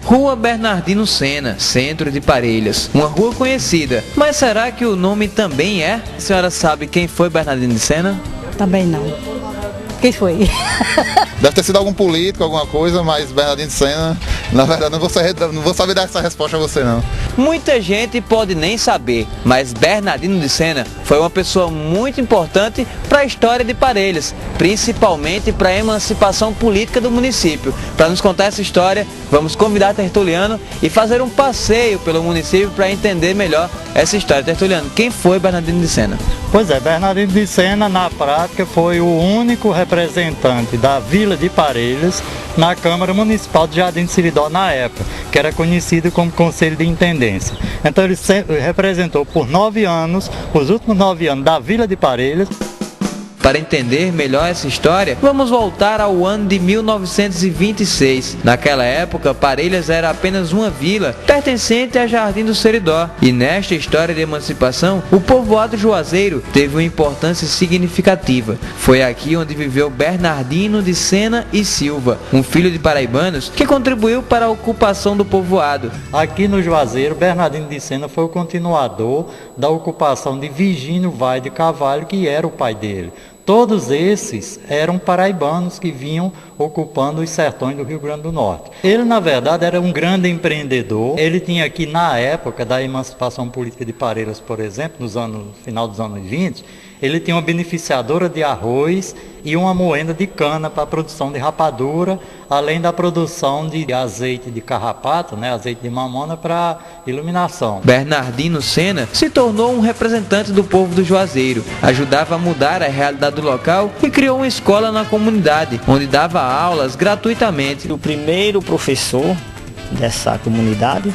Rua Bernardino Sena, centro de Parelhas. Uma rua conhecida, mas será que o nome também é? A senhora sabe quem foi Bernardino de Sena? Também não. Quem foi? Deve ter sido algum político, alguma coisa, mas Bernardino de Sena, na verdade, não vou saber dar essa resposta a você, não. Muita gente pode nem saber, mas Bernardino de Sena foi uma pessoa muito importante para a história de Parelhas, principalmente para a emancipação política do município. Para nos contar essa história, vamos convidar Tertuliano e fazer um passeio pelo município para entender melhor essa história. Tertuliano, quem foi Bernardino de Sena? Pois é, Bernardino de Sena, na prática, foi o único representante da Vila de Parelhas na Câmara Municipal de Jardim do Seridó na época, que era conhecido como Conselho de Intendência. Então ele representou por 9 anos, os últimos 9 anos da Vila de Parelhas. Para entender melhor essa história, vamos voltar ao ano de 1926. Naquela época, Parelhas era apenas uma vila pertencente a Jardim do Seridó. E nesta história de emancipação, o povoado Juazeiro teve uma importância significativa. Foi aqui onde viveu Bernardino de Sena e Silva, um filho de paraibanos que contribuiu para a ocupação do povoado. Aqui no Juazeiro, Bernardino de Sena foi o continuador da ocupação de Virgínio Vai de Carvalho, que era o pai dele. Todos esses eram paraibanos que vinham ocupando os sertões do Rio Grande do Norte. Ele, na verdade, era um grande empreendedor. Ele tinha aqui, na época da emancipação política de Parelhas, por exemplo, no final dos anos 20, ele tinha uma beneficiadora de arroz e uma moenda de cana para a produção de rapadura, além da produção de azeite de carrapato, azeite de mamona para iluminação. Bernardino Sena se tornou um representante do povo do Juazeiro, ajudava a mudar a realidade do local e criou uma escola na comunidade, onde dava aulas gratuitamente. O primeiro professor dessa comunidade,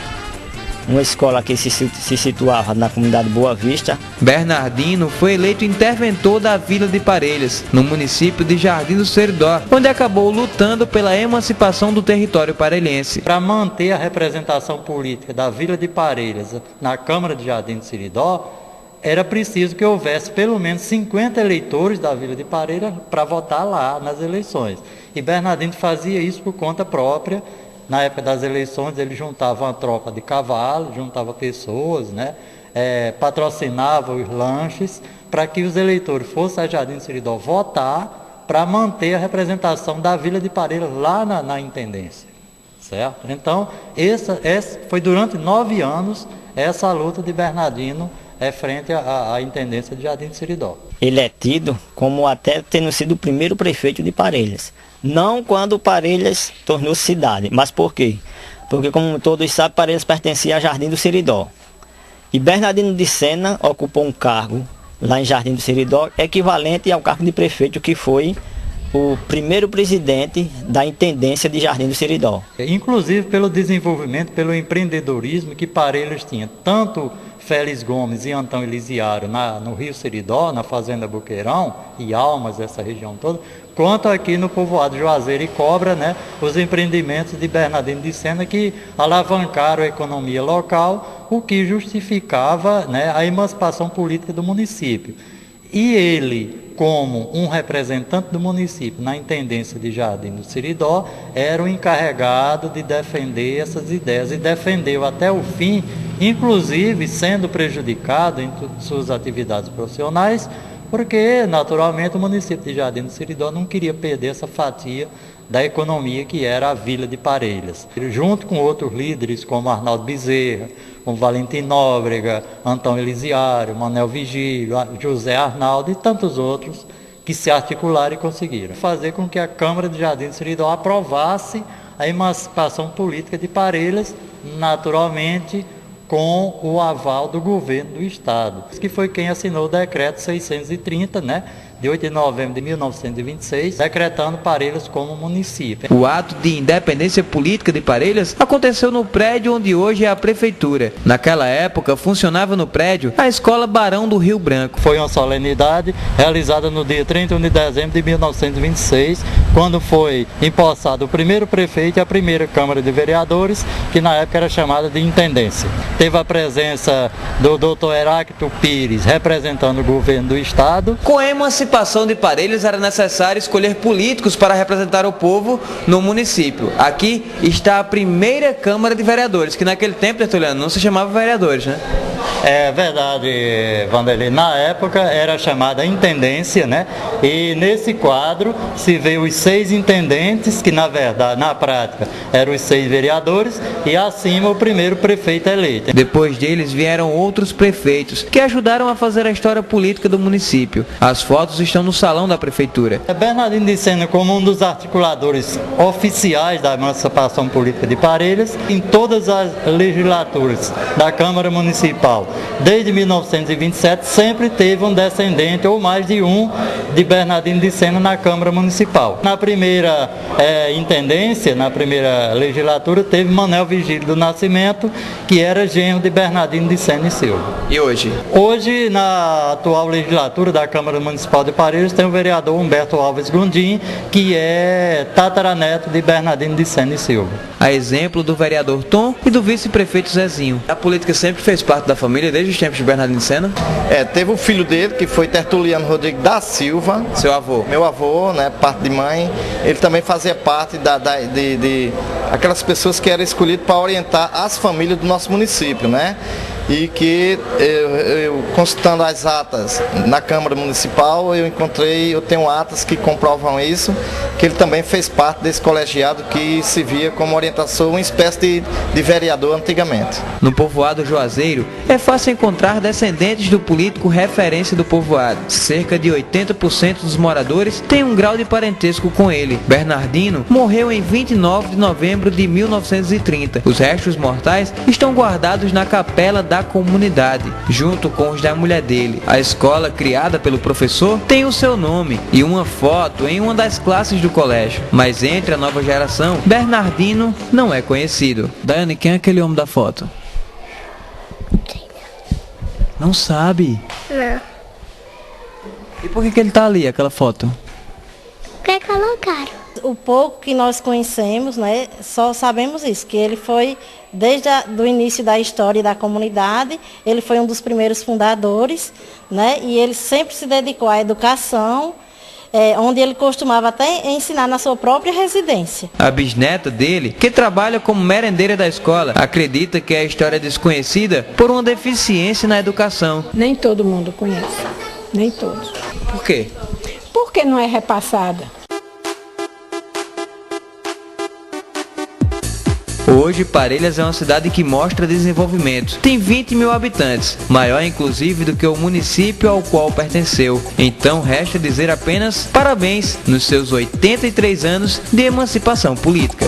uma escola que se situava na comunidade Boa Vista. Bernardino foi eleito interventor da Vila de Parelhas, no município de Jardim do Seridó, onde acabou lutando pela emancipação do território parelhense. Para manter a representação política da Vila de Parelhas na Câmara de Jardim do Seridó, era preciso que houvesse pelo menos 50 eleitores da Vila de Parelhas para votar lá nas eleições. E Bernardino fazia isso por conta própria. Na época das eleições, ele juntava uma tropa de cavalos, juntava pessoas, patrocinava os lanches, para que os eleitores fossem a Jardim do Seridó votar para manter a representação da Vila de Parelhas lá na intendência. Certo? Então, essa foi durante 9 anos essa luta de Bernardino frente à intendência de Jardim do Seridó. Ele é tido como até tendo sido o primeiro prefeito de Parelhas. Não quando Parelhas tornou cidade, mas por quê? Porque, como todos sabem, Parelhas pertencia a Jardim do Seridó. E Bernardino de Sena ocupou um cargo lá em Jardim do Seridó equivalente ao cargo de prefeito, que foi o primeiro presidente da intendência de Jardim do Seridó. Inclusive pelo desenvolvimento, pelo empreendedorismo que Parelhas tinha, tanto Félix Gomes e Antão Elisiário no Rio Seridó, na Fazenda Boqueirão e Almas, essa região toda, quanto aqui no povoado Juazeiro e Cobra, os empreendimentos de Bernardino de Sena que alavancaram a economia local, o que justificava a emancipação política do município. E ele, como um representante do município na intendência de Jardim do Seridó, era o encarregado de defender essas ideias e defendeu até o fim, inclusive sendo prejudicado em suas atividades profissionais, porque naturalmente o município de Jardim do Seridó não queria perder essa fatia da economia que era a Vila de Parelhas. Ele, junto com outros líderes como Arnaldo Bezerra, como Valentim Nóbrega, Antão Elisiário, Manuel Vigílio, José Arnaldo e tantos outros que se articularam e conseguiram fazer com que a Câmara de Jardim do Seridó aprovasse a emancipação política de Parelhas, naturalmente com o aval do governo do Estado, que foi quem assinou o decreto 630, de 8 de novembro de 1926, decretando Parelhas como município. O ato de independência política de Parelhas aconteceu no prédio onde hoje é a prefeitura. Naquela época, funcionava no prédio a Escola Barão do Rio Branco. Foi uma solenidade realizada no dia 31 de dezembro de 1926, quando foi empossado o primeiro prefeito e a primeira Câmara de Vereadores, que na época era chamada de Intendência. Teve a presença do Dr. Heráclito Pires, representando o governo do estado. Com a emancipação de Parelhas era necessário escolher políticos para representar o povo no município. Aqui está a primeira Câmara de Vereadores, que naquele tempo, Tertuliano, não se chamava vereadores, né? É verdade, Vanderlei. Na época era chamada Intendência, né? E nesse quadro se vê os 6 intendentes, que na verdade, na prática, eram os 6 vereadores, e acima o primeiro prefeito eleito. Depois deles vieram outros prefeitos, que ajudaram a fazer a história política do município. As fotos estão no salão da prefeitura. Bernardino de Sena, como um dos articuladores oficiais da emancipação política de Parelhas, em todas as legislaturas da Câmara Municipal, desde 1927, sempre teve um descendente ou mais de um de Bernardino de Sena na Câmara Municipal. Na primeira intendência, na primeira legislatura, teve Manuel Vigílio do Nascimento, que era genro de Bernardino de Sena e Silva. E hoje? Hoje, na atual legislatura da Câmara Municipal de Parelhas, tem o vereador Humberto Alves Gondim, que é tataraneto de Bernardino de Sena e Silva. A exemplo do vereador Tom e do vice-prefeito Zezinho. A política sempre fez parte da família desde os tempos de Bernardino de Sena? Teve o filho dele, que foi Tertuliano Rodrigues da Silva. Seu avô? Meu avô, né, parte de mãe. Ele também fazia parte de aquelas pessoas que eram escolhidas para orientar as famílias do nosso município, né? E que eu consultando as atas na Câmara Municipal, eu tenho atas que comprovam isso, que ele também fez parte desse colegiado que se via como orientação, uma espécie de vereador antigamente. No povoado Juazeiro, é fácil encontrar descendentes do político referência do povoado. Cerca de 80% dos moradores têm um grau de parentesco com ele. Bernardino morreu em 29 de novembro de 1930. Os restos mortais estão guardados na capela da comunidade, junto com os da mulher dele. A escola, criada pelo professor, tem o seu nome e uma foto em uma das classes do colégio. Mas entre a nova geração, Bernardino não é conhecido. Daiane, quem é aquele homem da foto? Não sabe? Não. E por que ele tá ali, aquela foto? Porque colocaram. O pouco que nós conhecemos, né, só sabemos isso, que ele foi, desde o início da história da comunidade, ele foi um dos primeiros fundadores, né, e ele sempre se dedicou à educação, onde ele costumava até ensinar na sua própria residência. A bisneta dele, que trabalha como merendeira da escola, acredita que a história é desconhecida por uma deficiência na educação. Nem todo mundo conhece, nem todos. Por quê? Porque não é repassada. Hoje, Parelhas é uma cidade que mostra desenvolvimento. Tem 20 mil habitantes, maior inclusive do que o município ao qual pertenceu. Então, resta dizer apenas parabéns nos seus 83 anos de emancipação política.